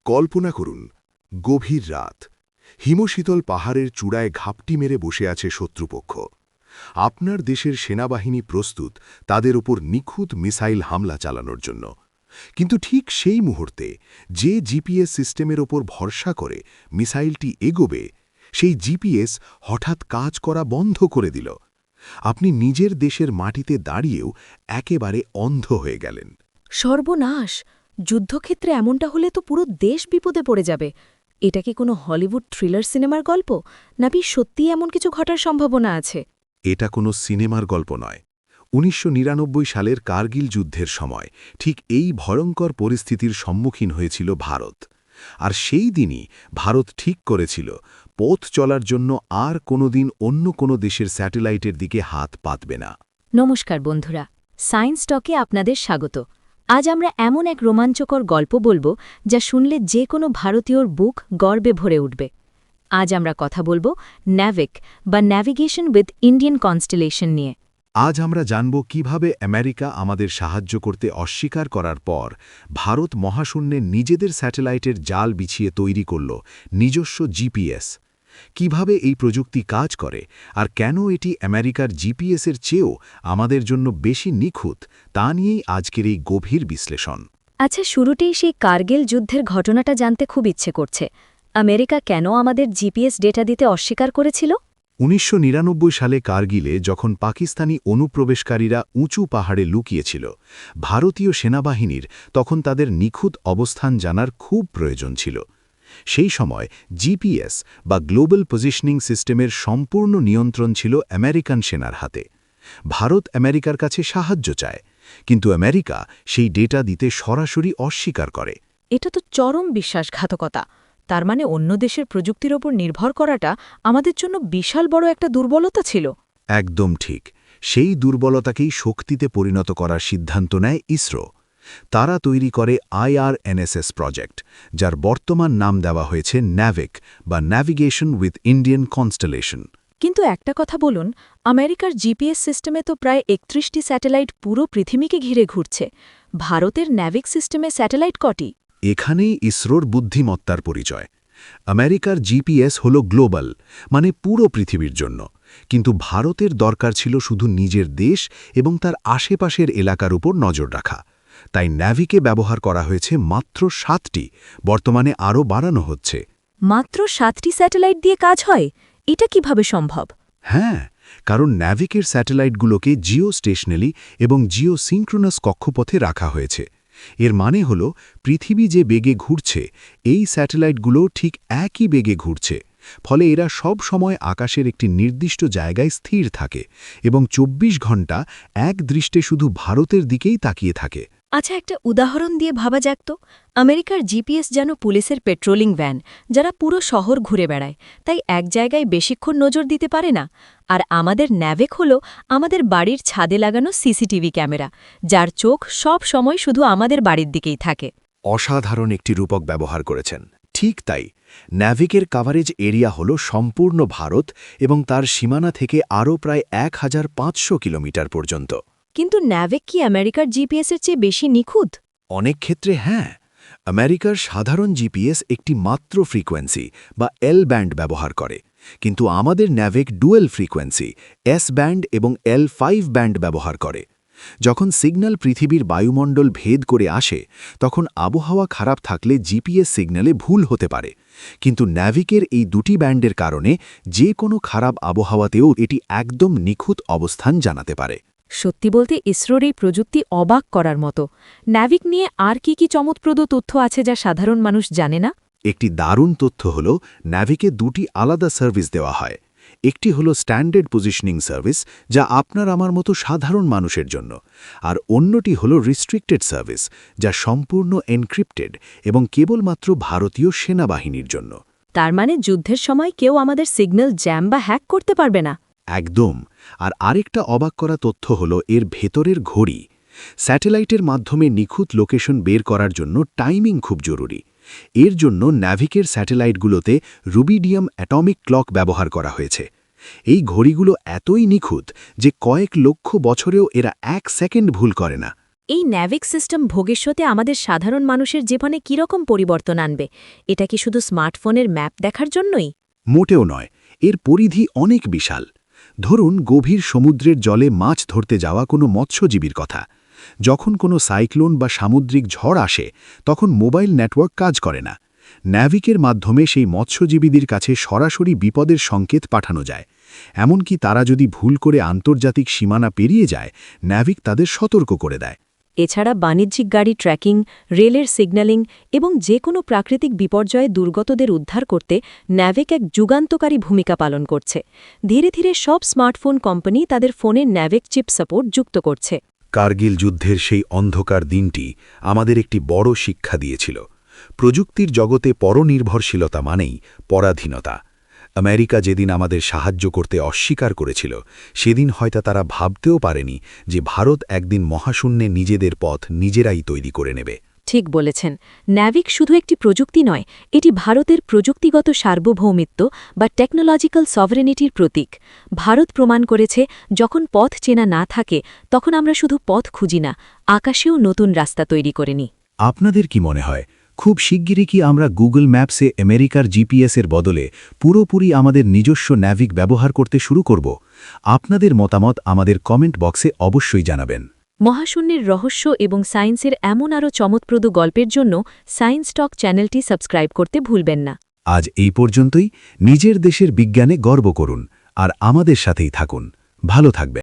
কল্পনা করুন, গভীর রাত, হিমশীতল পাহাড়ের চূড়ায় ঘাপটি মেরে বসে আছে শত্রুপক্ষ। আপনার দেশের সেনাবাহিনী প্রস্তুত তাদের ওপর নিখুঁত মিসাইল হামলা চালানোর জন্য। কিন্তু ঠিক সেই মুহূর্তে যে জিপিএস সিস্টেমের ওপর ভরসা করে মিসাইলটি এগোবে, সেই জিপিএস হঠাৎ কাজ করা বন্ধ করে দিল। আপনি নিজের দেশের মাটিতে দাঁড়িয়েও একেবারে অন্ধ হয়ে গেলেন। সর্বনাশ! যুদ্ধক্ষেত্রে এমনটা হলে তো পুরো দেশ বিপদে পড়ে যাবে। এটা কি কোনো হলিউড থ্রিলার সিনেমার গল্প, নাকি সত্যিই এমন কিছু ঘটার সম্ভাবনা আছে? এটা কোনো সিনেমার গল্প নয়। ১৯৯৯ সালের কার্গিল যুদ্ধের সময় ঠিক এই ভয়ঙ্কর পরিস্থিতির সম্মুখীন হয়েছিল ভারত। আর সেই দিনই ভারত ঠিক করেছিল পথ চলার জন্য আর কোনোদিন অন্য কোনো দেশের স্যাটেলাইটের দিকে হাত পাতবে না। নমস্কার বন্ধুরা, সায়েন্স টকে আপনাদের স্বাগত। আজ আমরা এমন এক রোমাঞ্চকর গল্প বলবো যা শুনলে যে কোনো ভারতীয়র বুক গর্বে ভরে উঠবে। আজ আমরা কথা বলবো ন্যাভিক বা ন্যাভিগেশন উইথ ইন্ডিয়ান কনস্টেলেশন নিয়ে। আজ আমরা জানব কিভাবে আমেরিকা আমাদের সাহায্য করতে অস্বীকার করার পর ভারত মহাশূন্যে নিজেদের স্যাটেলাইটের জাল বিছিয়ে তৈরি করল নিজস্ব জিপিএস। কিভাবে এই প্রযুক্তি কাজ করে আর কেন এটি আমেরিকার জিপিএসের চেয়েও আমাদের জন্য বেশি নিখুঁত, তা নিয়েই আজকের এই গভীর বিশ্লেষণ। আচ্ছা, শুরুতেই সেই কার্গিল যুদ্ধের ঘটনাটা জানতে খুব ইচ্ছে করছে। আমেরিকা কেন আমাদের জিপিএস ডেটা দিতে অস্বীকার করেছিল? ১৯৯৯ সালে কার্গিলে যখন পাকিস্তানি অনুপ্রবেশকারীরা উঁচু পাহাড়ে লুকিয়েছিল, ভারতীয় সেনাবাহিনীর তখন তাদের নিখুঁত অবস্থান জানার খুব প্রয়োজন ছিল। সেই সময় জিপিএস বা গ্লোবাল পজিশনিং সিস্টেমের সম্পূর্ণ নিয়ন্ত্রণ ছিল আমেরিকান সেনার হাতে। ভারত আমেরিকার কাছে সাহায্য চায়, কিন্তু আমেরিকা সেই ডেটা দিতে সরাসরি অস্বীকার করে। এটা তো চরম বিশ্বাসঘাতকতা। তার মানে অন্য দেশের প্রযুক্তির ওপর নির্ভর করাটা আমাদের জন্য বিশাল বড় একটা দুর্বলতা ছিল। একদম ঠিক। সেই দুর্বলতাকেই শক্তিতে পরিণত করার সিদ্ধান্ত নেয় ইসরো। তারা তৈরি করে IRNSS প্রজেক্ট, যার বর্তমান নাম দেওয়া হয়েছে ন্যাভিক বা ন্যাভিগেশন উইথ ইন্ডিয়ান কনস্টেলেশন। কিন্তু একটা কথা বলুন, আমেরিকার জিপিএস সিস্টেমে তো প্রায় ৩১টি স্যাটেলাইট পুরো পৃথিবীকে ঘিরে ঘুরছে। ভারতের ন্যাভিক সিস্টেমে স্যাটেলাইট কটি? এখানেই ইসরোর বুদ্ধিমত্তার পরিচয়। আমেরিকার জিপিএস হল গ্লোবাল, মানে পুরো পৃথিবীর জন্য, কিন্তু ভারতের দরকার ছিল শুধু নিজের দেশ এবং তার আশেপাশের এলাকার উপর নজর রাখা। তাই ন্যাভিকে ব্যবহার করা হয়েছে মাত্র ৭টি, বর্তমানে আরও বাড়ানো হচ্ছে। মাত্র ৭টি স্যাটেলাইট দিয়ে কাজ হয়? এটা কিভাবে সম্ভব? হ্যাঁ, কারণ ন্যাভিকের স্যাটেলাইটগুলোকে জিও স্টেশনালি এবং জিও সিনক্রোনাস কক্ষপথে রাখা হয়েছে। এর মানে হল পৃথিবী যে বেগে ঘুরছে, এই স্যাটেলাইটগুলো ঠিক একই বেগে ঘুরছে। ফলে এরা সব সময় আকাশের একটি নির্দিষ্ট জায়গায় স্থির থাকে এবং ২৪ ঘণ্টা এক দৃষ্টে শুধু ভারতের দিকেই তাকিয়ে থাকে। আচ্ছা, একটা উদাহরণ দিয়ে ভাবা যাক তো। আমেরিকার জিপিএস যেন পুলিশের পেট্রোলিং ভ্যান, যারা পুরো শহর ঘুরে বেড়ায়, তাই এক জায়গায় বেশিক্ষণ নজর দিতে পারে না। আর আমাদের ন্যাভিক হল আমাদের বাড়ির ছাদে লাগানো সিসিটিভি ক্যামেরা, যার চোখ সব সময় শুধু আমাদের বাড়ির দিকেই থাকে। অসাধারণ একটি রূপক ব্যবহার করেছেন। ঠিক তাই, ন্যাভিকের কাভারেজ এরিয়া হল সম্পূর্ণ ভারত এবং তার সীমানা থেকে আরও প্রায় ১৫০০ কিলোমিটার পর্যন্ত। কিন্তু ন্যাভিক কি আমেরিকার জিপিএসের চেয়ে বেশি নিখুঁত? অনেক ক্ষেত্রে হ্যাঁ। আমেরিকার সাধারণ জিপিএস একটি মাত্র ফ্রিকোয়েন্সি বা এল ব্যান্ড ব্যবহার করে, কিন্তু আমাদের ন্যাভিক ডুয়েল ফ্রিকোয়েন্সি এস ব্যান্ড এবং L5 ব্যান্ড ব্যবহার করে। যখন সিগন্যাল পৃথিবীর বায়ুমণ্ডল ভেদ করে আসে, তখন আবহাওয়া খারাপ থাকলে জিপিএস সিগন্যালে ভুল হতে পারে, কিন্তু ন্যাভিকের এই দুটি ব্যান্ডের কারণে যে কোনো খারাপ আবহাওয়াতেও এটি একদম নিখুঁত অবস্থান জানাতে পারে। সত্যি বলতে ইসরোর এই প্রযুক্তি অবাক করার মতো। ন্যাভিক নিয়ে আর কি চমকপ্রদ তথ্য আছে যা সাধারণ মানুষ জানে না? একটি দারুণ তথ্য হল, ন্যাভিকে দুটি আলাদা সার্ভিস দেওয়া হয়। একটি হল স্ট্যান্ডার্ড পজিশনিং সার্ভিস, যা আপনার আমার মতো সাধারণ মানুষের জন্য, আর অন্যটি হল রিস্ট্রিক্টেড সার্ভিস, যা সম্পূর্ণ এনক্রিপ্টেড এবং কেবলমাত্র ভারতীয় সেনাবাহিনীর জন্য। তার মানে যুদ্ধের সময় কেউ আমাদের সিগন্যাল জ্যাম বা হ্যাক করতে পারবে না? একদম। আর আরেকটা অবাক করা তথ্য হল এর ভেতরের ঘড়ি। স্যাটেলাইটের মাধ্যমে নিখুঁত লোকেশন বের করার জন্য টাইমিং খুব জরুরি। এর জন্য ন্যাভিকের স্যাটেলাইটগুলোতে রুবিডিয়াম অ্যাটমিক ক্লক ব্যবহার করা হয়েছে। এই ঘড়িগুলো এতই নিখুঁত যে কয়েক লক্ষ বছরেও এরা ১ সেকেন্ড ভুল করে না। এই ন্যাভিক সিস্টেম ভবিষ্যতে আমাদের সাধারণ মানুষের জীবনে কীরকম পরিবর্তন আনবে? এটা কি শুধু স্মার্টফোনের ম্যাপ দেখার জন্যই? মোটেও নয়, এর পরিধি অনেক বিশাল। ধরুন গভীর সমুদ্রের জলে মাছ ধরতে যাওয়া কোনো মৎস্যজীবীর কথা। যখন কোনো সাইক্লোন বা সামুদ্রিক ঝড় আসে তখন মোবাইল নেটওয়ার্ক কাজ করে না। ন্যাভিকের মাধ্যমে সেই মৎস্যজীবীদের কাছে সরাসরি বিপদের সংকেত পাঠানো যায়। এমনকি তারা যদি ভুল করে আন্তর্জাতিক সীমানা পেরিয়ে যায়, ন্যাভিক তাদের সতর্ক করে দেয়। এছাড়া বাণিজ্যিক গাড়ি ট্র্যাকিং, রেলের সিগন্যালিং এবং যে কোনো প্রাকৃতিক বিপর্যয়ে দুর্গতদের উদ্ধার করতে ন্যাভিক এক যুগান্তকারী ভূমিকা পালন করছে। ধীরে ধীরে সব স্মার্টফোন কোম্পানি তাদের ফোনে ন্যাভিক চিপ সাপোর্ট যুক্ত করছে। কার্গিল যুদ্ধের সেই অন্ধকার দিনটি আমাদের একটি বড় শিক্ষা দিয়েছিল। প্রযুক্তির জগতে পরনির্ভরশীলতা মানেই পরাধীনতা। আমেরিকা যেদিন আমাদের সাহায্য করতে অস্বীকার করেছিল, সেদিন হয়তো তারা ভাবতেও পারেনি যে ভারত একদিন মহাশূন্যে নিজেদের পথ নিজেরাই তৈরি করে নেবে। ঠিক বলেছেন, ন্যাভিক শুধু একটি প্রযুক্তি নয়, এটি ভারতের প্রযুক্তিগত সার্বভৌমিত্ব বা টেকনোলজিক্যাল সভারেনিটির প্রতীক। ভারত প্রমাণ করেছে, যখন পথ চেনা না থাকে তখন আমরা শুধু পথ খুঁজি না, আকাশেও নতুন রাস্তা তৈরি করে নিই। আপনাদের কি মনে হয়, খুব শিগগিরই কি আমরা গুগল ম্যাপসে আমেরিকার জিপিএসের বদলে পুরোপুরি আমাদের নিজস্ব ন্যাভিক ব্যবহার করতে শুরু করব? আপনাদের মতামত আমাদের কমেন্ট বক্সে অবশ্যই জানাবেন। মহাশূন্যের রহস্য এবং সায়েন্সের এমন আরও চমৎপ্রদ গল্পের জন্য সায়েন্স টক চ্যানেলটি সাবস্ক্রাইব করতে ভুলবেন না। আজ এই পর্যন্তই। নিজের দেশের বিজ্ঞানে গর্ব করুন আর আমাদের সাথেই থাকুন। ভালো থাকবেন।